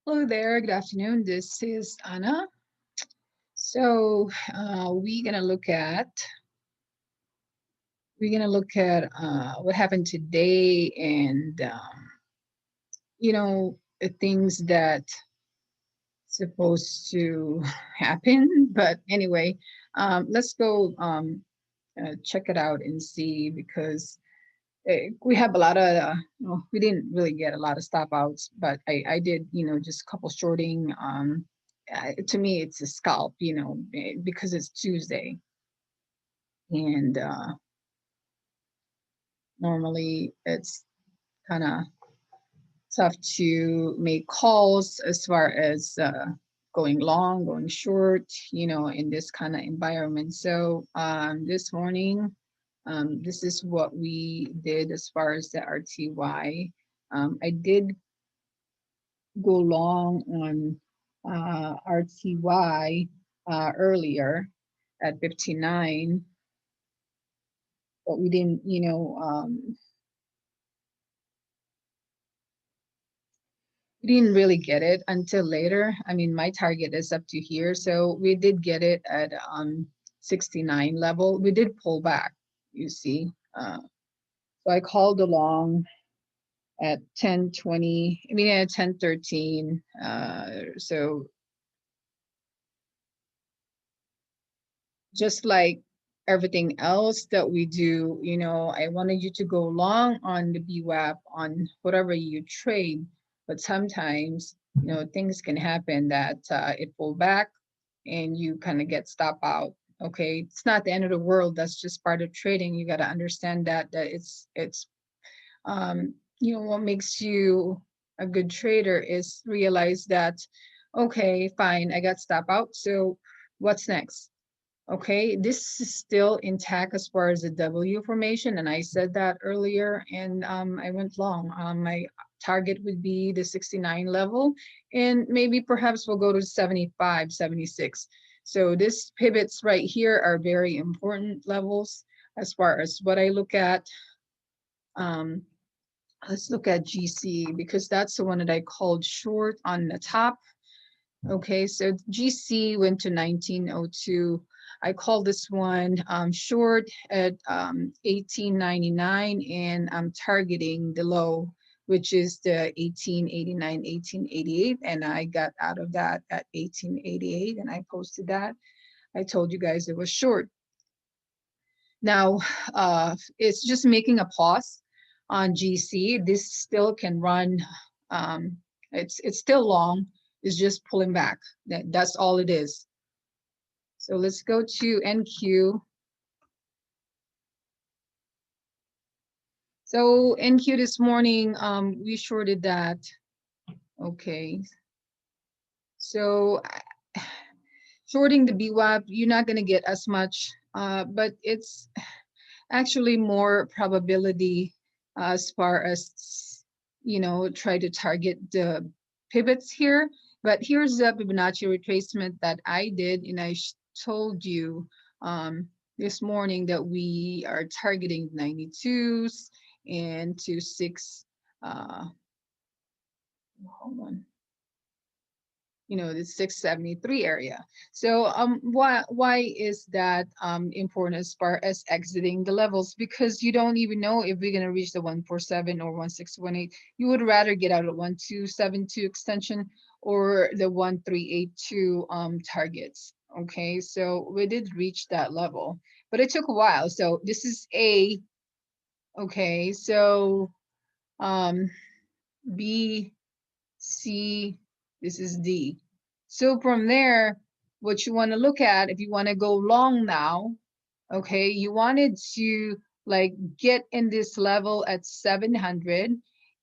Hello there, good afternoon. This is Anna. So we're gonna look at what happened today and the things that supposed to happen. But anyway, let's go check it out and see because we have a lot of well, we didn't really get a lot of stop outs, but I did just a couple shorting. To me, it's a scalp, because it's Tuesday, and normally it's kind of tough to make calls as far as going long, going short, in this kind of environment. So this morning, this is what we did as far as the RTY. I did go long on RTY earlier at 59, but we didn't really get it until later. I mean, my target is up to here, so we did get it at 69 level. We did pull back, you see. So I called along at 10:20. I mean, at 10:13. So just like everything else that we do, I wanted you to go long on the BWAP on whatever you trade, but sometimes, things can happen that it pull back and you kind of get stop out. Okay, it's not the end of the world. That's just part of trading. You got to understand that it's what makes you a good trader is realize that, okay, fine, I got stop out. So what's next? Okay, this is still intact as far as the W formation, and I said that earlier, and I went long. My target would be the 69 level, and maybe perhaps we'll go to 75, 76. So this pivots right here are very important levels as far as what I look at. Um, let's look at GC because that's the one that I called short on the top. Okay, so GC went to 1902. I call this one short at 1899, and I'm targeting the low, which is the 1889, 1888, and I got out of that at 1888, and I posted that. I told you guys it was short. Now, it's just making a pause on GC. This still can run. It's still long. It's just pulling back. That's all it is. So let's go to NQ. So NQ this morning, we shorted that. Okay. So shorting the BWAP, you're not going to get as much, but it's actually more probability as far as, try to target the pivots here. But here's the Fibonacci retracement that I did, and I told you this morning that we are targeting 92s and to 6, hold on, the 673 area. So why is that important as far as exiting the levels? Because you don't even know if we're going to reach the 147 or 1618. You would rather get out of 1272 extension or the 1382 targets. Okay, so we did reach that level, but it took a while. So this is A. Okay, so B, C, this is D. So from there, what you want to look at, if you want to go long now, okay, you wanted to like get in this level at 700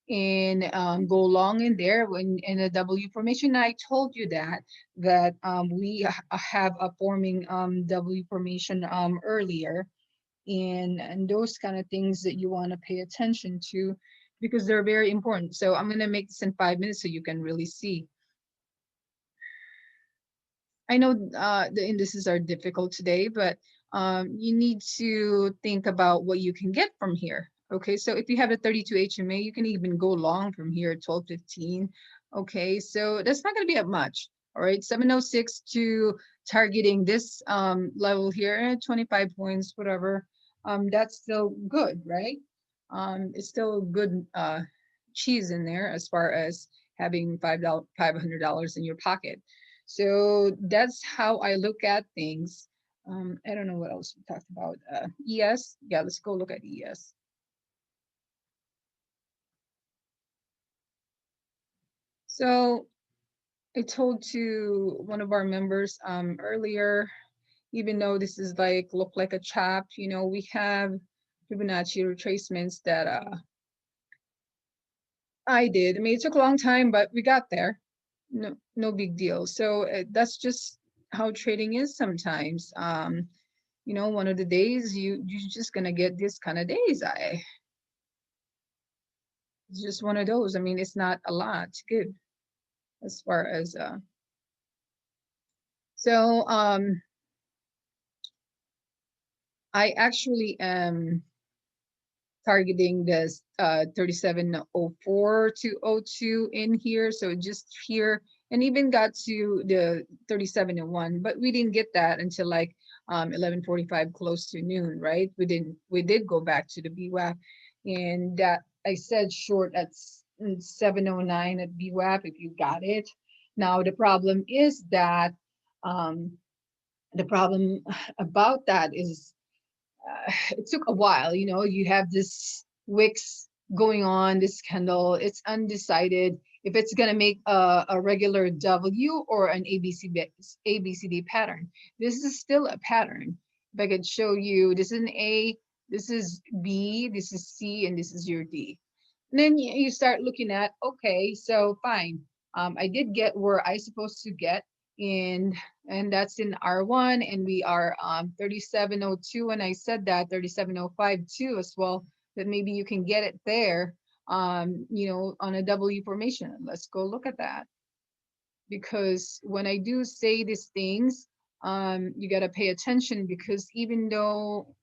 and go long in there when in a W formation. I told you that we have a forming W formation earlier, and those kind of things that you want to pay attention to because they're very important. So I'm going to make this in 5 minutes so you can really see. I know the indices are difficult today, but you need to think about what you can get from here. Okay, so if you have a 32 HMA, you can even go long from here at 1215. Okay, so that's not going to be up much. All right, 706 to targeting this level here at 25 points, whatever. That's still good, right? It's still good cheese in there as far as having $500 in your pocket. So that's how I look at things. I don't know what else we talked about. ES, yeah, let's go look at ES. So I told to one of our members earlier, even though this is like look like a chop, we have Fibonacci retracements that I did. I mean, it took a long time, but we got there. No big deal. So that's just how trading is sometimes. One of the days you're just gonna get this kind of days. It's just one of those. I mean, it's not a lot. Good as far as so I actually am targeting this 3704 to oh 02 in here. So just here, and even got to the 3701, but we didn't get that until like 11:45, close to noon, right? We did go back to the BWAP, and that I said short at 709 at BWAP if you got it. Now the problem is that the problem about that is it took a while. You have this wicks going on, this candle. It's undecided if it's going to make a regular W or an ABCD pattern. This is still a pattern. If I could show you, this is an A, this is B, this is C, and this is your D. And then you start looking at, okay, so fine. I did get where I supposed to get in, and that's in R1, and we are 3702, and I said that 3705 too as well, that maybe you can get it there, on a W formation. Let's go look at that. Because when I do say these things, you got to pay attention, because even though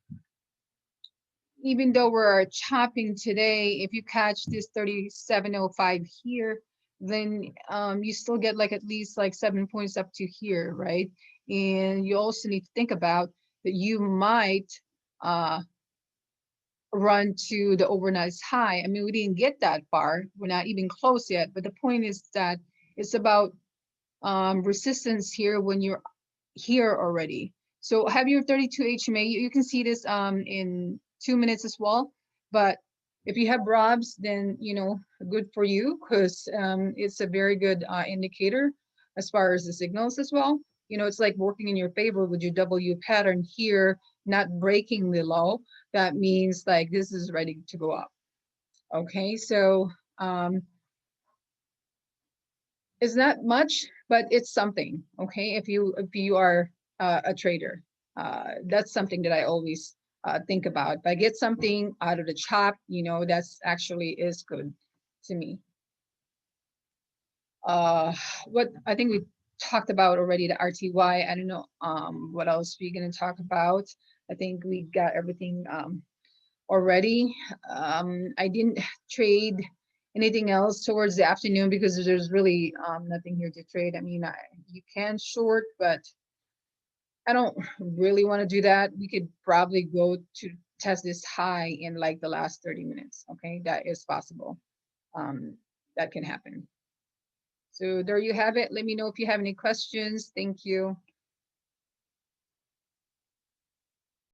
we're chopping today, if you catch this 3705 here, then you still get like at least like 7 points up to here, right? And you also need to think about that you might uh, run to the overnight high. I mean, we didn't get that far. We're not even close yet. But the point is that it's about resistance here when you're here already. So have your 32 HMA. You can see this in 2 minutes as well. But if you have ROBs, then good for you, because it's a very good indicator as far as the signals as well. It's like working in your favor with your W pattern here, not breaking the low. That means like this is ready to go up. Okay, so it's not much, but it's something. Okay, if you are a trader, that's something that I always think about. If I get something out of the chop, that's actually is good to me. What I think we talked about already, the RTY. I don't know what else we're gonna talk about. I think we got everything already. I didn't trade anything else towards the afternoon because there's really nothing here to trade. I mean, you can short, but I don't really want to do that. We could probably go to test this high in like the last 30 minutes. Okay, that is possible. That can happen. So there you have it. Let me know if you have any questions. Thank you.